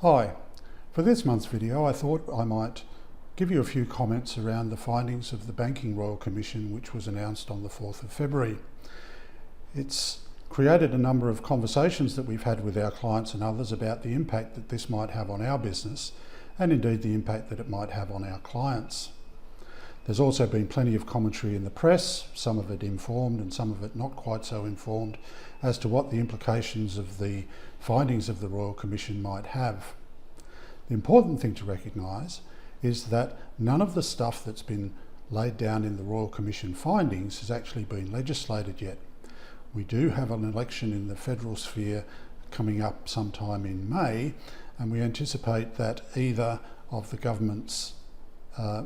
Hi, for this month's video I thought I might give you a few comments around the findings of the Banking Royal Commission, which was announced on the 4th of February. It's created a number of conversations that we've had with our clients and others about the impact that this might have on our business and indeed the impact that it might have on our clients. There's also been plenty of commentary in the press, some of it informed and some of it not quite so informed, as to what the implications of the findings of the Royal Commission might have. The important thing to recognise is that none of the stuff that's been laid down in the Royal Commission findings has actually been legislated yet. We do have an election in the federal sphere coming up sometime in May, and we anticipate that either of the governments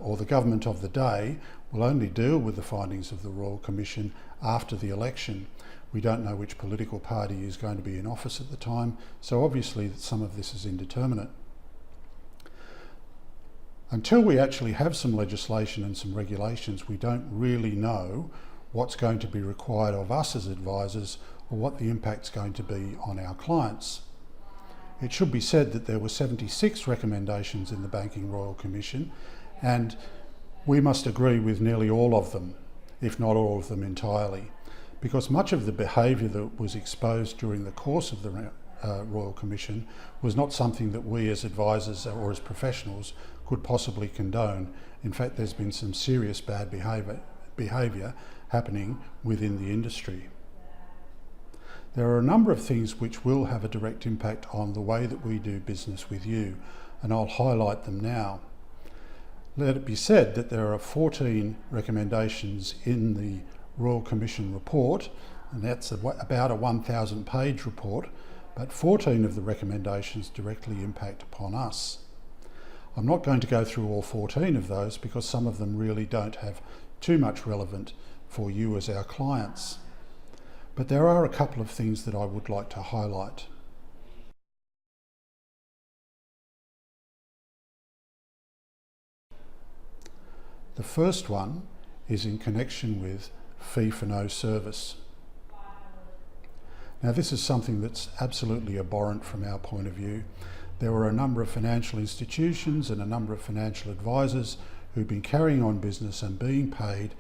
or the government of the day will only deal with the findings of the Royal Commission after the election. We don't know which political party is going to be in office at the time, so obviously some of this is indeterminate. Until we actually have some legislation and some regulations, we don't really know what's going to be required of us as advisors or what the impact's going to be on our clients. It should be said that there were 76 recommendations in the Banking Royal Commission, and we must agree with nearly all of them, if not all of them entirely, because much of the behaviour that was exposed during the course of the Royal Commission was not something that we as advisors or as professionals could possibly condone. In fact, there's been some serious bad behaviour happening within the industry. There are a number of things which will have a direct impact on the way that we do business with you, and I'll highlight them now. Let it be said that there are 14 recommendations in the Royal Commission report, and that's about a 1,000 page report, but 14 of the recommendations directly impact upon us. I'm not going to go through all 14 of those because some of them really don't have too much relevance for you as our clients. But there are a couple of things that I would like to highlight. The first one is in connection with fee for no service. Now, this is something that's absolutely abhorrent from our point of view. There were a number of financial institutions and a number of financial advisors who've been carrying on business and being paid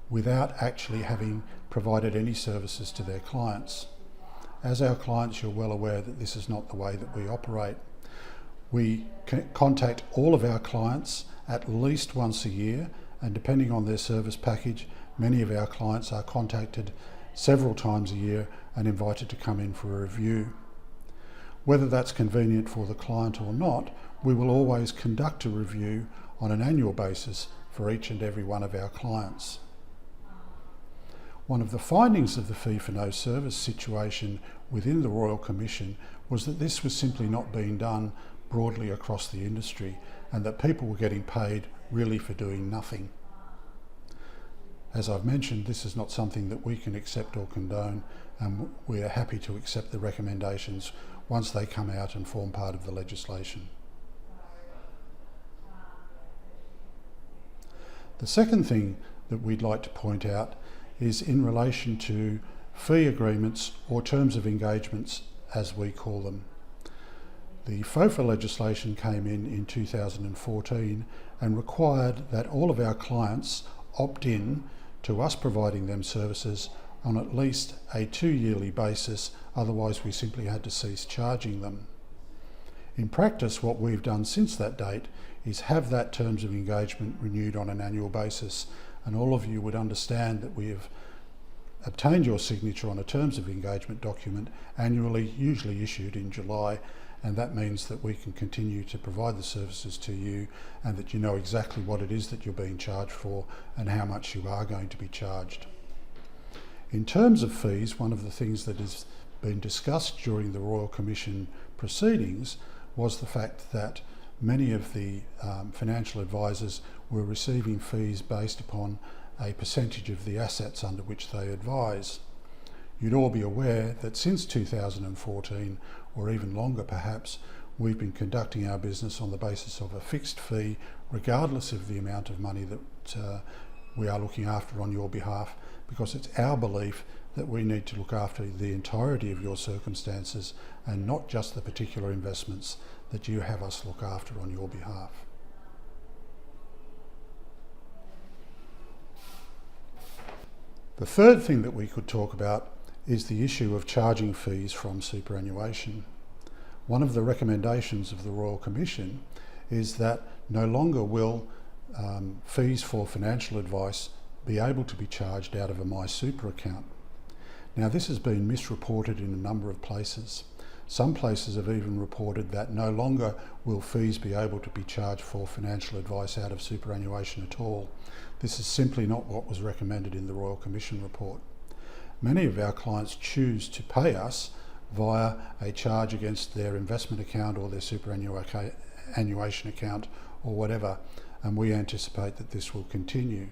without actually having provided any services to their clients. As our clients, you're well aware that this is not the way that we operate. We contact all of our clients at least once a year, and depending on their service package, many of our clients are contacted several times a year and invited to come in for a review. Whether that's convenient for the client or not, we will always conduct a review on an annual basis for each and every one of our clients. One of the findings of the fee for no service situation within the Royal Commission was that this was simply not being done broadly across the industry, and that people were getting paid really for doing nothing. As I've mentioned, this is not something that we can accept or condone, and we are happy to accept the recommendations once they come out and form part of the legislation. The second thing that we'd like to point out is in relation to fee agreements or terms of engagements, as we call them. The FIFA legislation came in 2014 and required that all of our clients opt in to us providing them services on at least a 2-yearly basis, otherwise we simply had to cease charging them. In practice, what we've done since that date is have that terms of engagement renewed on an annual basis, and all of you would understand that we have obtained your signature on a terms of engagement document annually, usually issued in July, and that means that we can continue to provide the services to you and that you know exactly what it is that you're being charged for and how much you are going to be charged. In terms of fees, one of the things that has been discussed during the Royal Commission proceedings was the fact that many of the financial advisors were receiving fees based upon a percentage of the assets under which they advise. You'd all be aware that since 2014, or even longer perhaps, we've been conducting our business on the basis of a fixed fee, regardless of the amount of money that we are looking after on your behalf, because it's our belief that we need to look after the entirety of your circumstances and not just the particular investments that you have us look after on your behalf. The third thing that we could talk about is the issue of charging fees from superannuation. One of the recommendations of the Royal Commission is that no longer will fees for financial advice be able to be charged out of a MySuper account. Now, this has been misreported in a number of places. Some places have even reported that no longer will fees be able to be charged for financial advice out of superannuation at all. This is simply not what was recommended in the Royal Commission report. Many of our clients choose to pay us via a charge against their investment account or their superannuation account or whatever, and we anticipate that this will continue.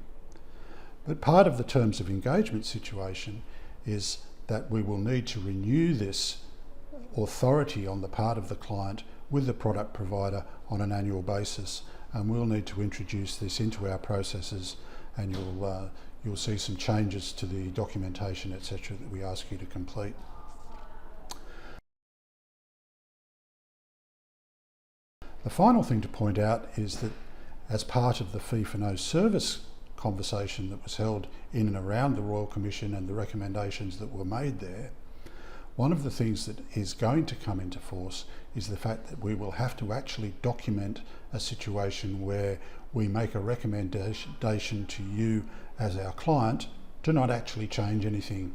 But part of the terms of engagement situation is that we will need to renew this authority on the part of the client with the product provider on an annual basis, and we'll need to introduce this into our processes, and you'll see some changes to the documentation, etc., that we ask you to complete. The final thing to point out is that as part of the fee for no service conversation that was held in and around the Royal Commission and the recommendations that were made there, one of the things that is going to come into force is the fact that we will have to actually document a situation where we make a recommendation to you as our client to not actually change anything.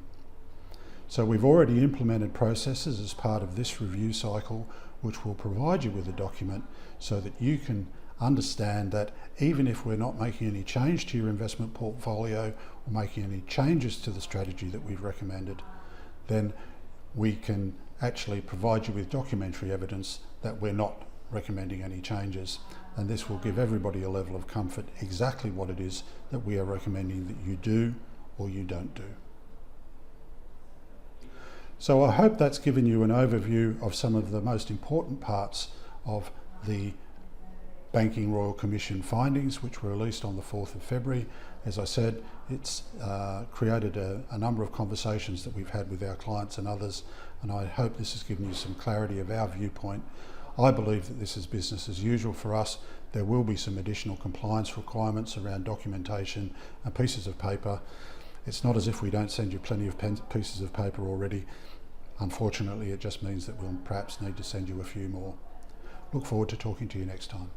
So we've already implemented processes as part of this review cycle which will provide you with a document so that you can understand that even if we're not making any change to your investment portfolio or making any changes to the strategy that we've recommended, then we can actually provide you with documentary evidence that we're not recommending any changes, and this will give everybody a level of comfort exactly what it is that we are recommending that you do or you don't do. So I hope that's given you an overview of some of the most important parts of the Banking Royal Commission findings, which were released on the 4th of February. As I said, it's created a number of conversations that we've had with our clients and others, and I hope this has given you some clarity of our viewpoint. I believe that this is business as usual for us. There will be some additional compliance requirements around documentation and pieces of paper. It's not as if we don't send you plenty of pieces of paper already. Unfortunately, it just means that we'll perhaps need to send you a few more. Look forward to talking to you next time.